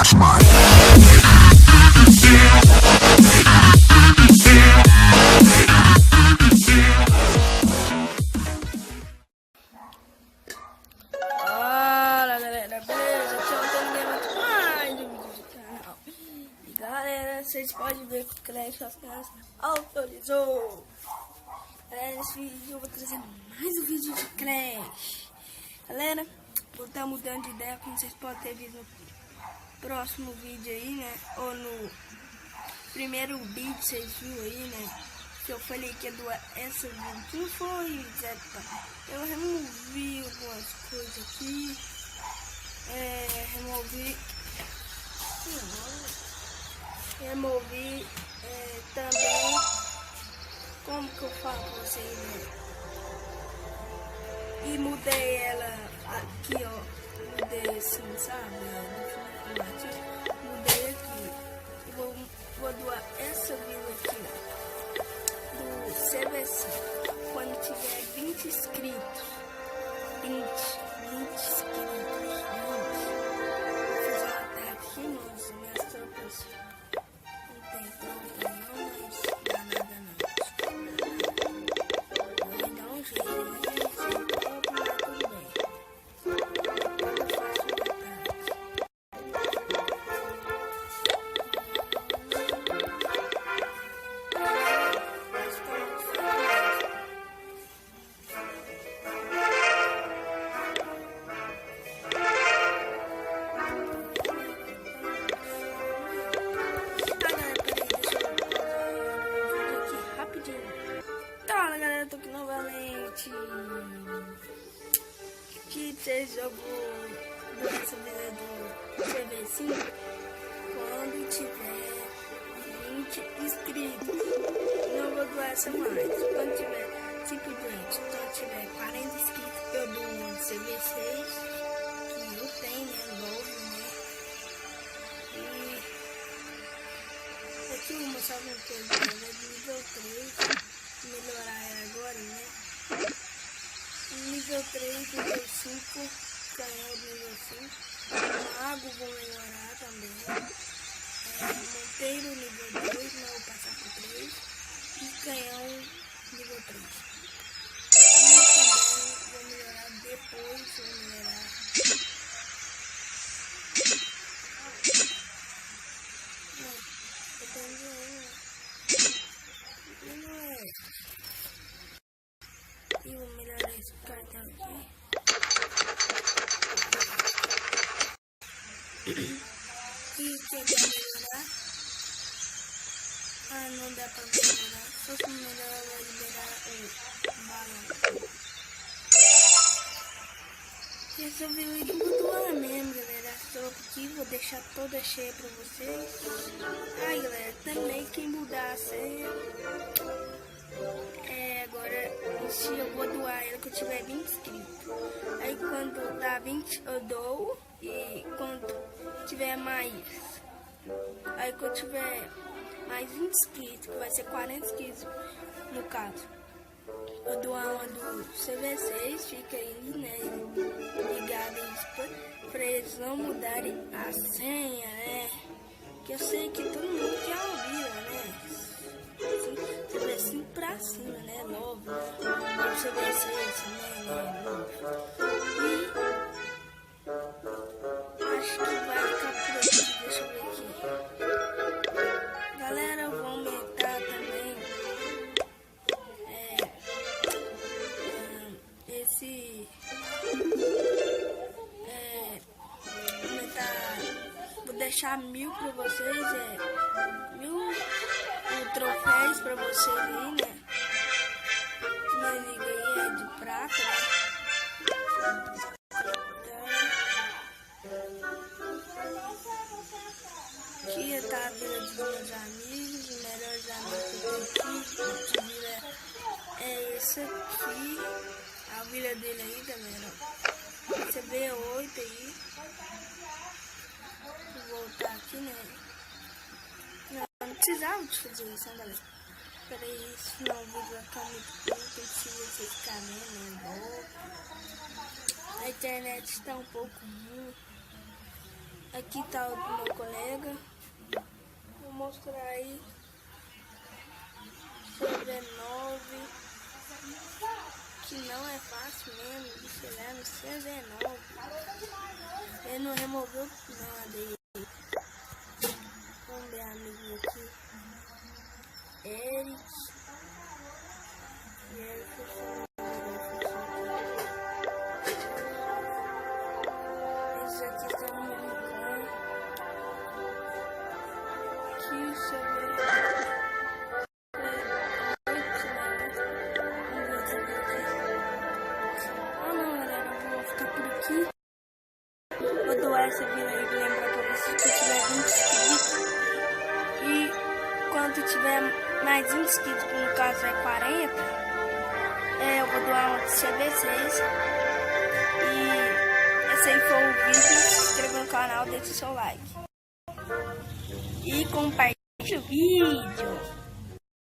Flash Mob. Fala galera, beleza? Aqui eu não tenho mais um vídeo do canal. E galera, vocês podem ver que o Clash of Clans autorizou. Galera, nesse vídeo eu vou trazer mais um vídeo de Clash. Galera, vou estar mudando de ideia, como vocês podem ter visto no próximo vídeo aí, né? Ou no primeiro vídeo, vocês viram aí, né? Que eu falei que ia doar essa vídeo, que não foi, etc. Eu removi algumas coisas aqui. Removi também. Como que eu falo pra vocês, né? E mudei ela aqui, ó. Mudei assim, sabe? Mudei aqui. E vou doar essa vila aqui, ó. Do CVC. Quando tiver 20 inscritos. 20 inscritos. 20. Vou fazer uma terra aqui, nossa, minhas tropas. Não tem tropa não, mas não dá nada não. Vou dar um jeito aí, sem tropa, mas tudo bem. Eu faço uma terra. Eu tô aqui novamente. Que vocês eu vou dar essa vida do CVC quando tiver 20 inscritos. Não vou doar essa mais. Quando tiver, simplesmente, quando tiver 40 inscritos, eu dou um CV6, que eu tenho, né? Novo, né? E aqui eu vou mostrar uma coisa, né? Nível 3. Melhorar ela agora, né? Nível 3, nível 5, canhão nível 5. Mago vou melhorar também. Monteiro nível 2, mas vou passar por 3. E canhão nível 3. E também vou melhorar depois, vou melhorar. Eu tenho dinheiro. E vou melhorar esse cartão aqui. E quem quer melhorar? Ah, não dá pra melhorar. Só se melhorar vai liberar o balão. E essa vídeo que eu vou doar mesmo, galera. Só aqui, vou deixar toda cheia pra vocês. Ai, galera, também quem mudar a senha. Agora, se eu vou doar ela que eu tiver 20 inscritos. Aí quando dá 20 eu dou. E quando tiver mais. Aí quando tiver mais 20 inscritos, que vai ser 40 inscritos no caso. Eu dou uma do CV6, fica aí, né? Ligado aí pra eles não mudarem a senha, né? Que eu sei que todo mundo quer ouvir, né? CV5 pra cima, né? Novo. O CV6 também, né? Novo. E acho que vai ficar por aqui. Deixa eu ver aqui. Galera, eu vou aumentar também. Vou deixar 1000 pra vocês, 1000 troféus pra vocês aí, né? Minha liga aí é de prata, né? Aqui tá a vila dos meus amigos, os melhores amigos que eu tenho aqui. A vila é esse aqui, a vila dele aí, galera. Você vê 8 aí. Vou voltar aqui, né? Não precisava de fazer isso, né, galera? Peraí, senão o vídeo vai ficar muito curto. Se você ficar vendo, é bom. A internet está um pouco ruim. Aqui tá o do meu colega. Vou mostrar aí. Sobrenome. Que não é fácil mesmo de chegar no 119. Ele não removeu nada aí. Vamos ver amigo aqui. Eric. E aí, esse aqui tá no americano. Aqui, deixa eu ver. Vou doar essa vida aí, lembrar pra vocês que eu tiver 20 inscritos. E quando tiver mais 20 inscritos, que no caso é 40, eu vou doar uma CV6. E esse aí foi o vídeo. Se inscreva no canal, deixe o seu like. E compartilhe o vídeo.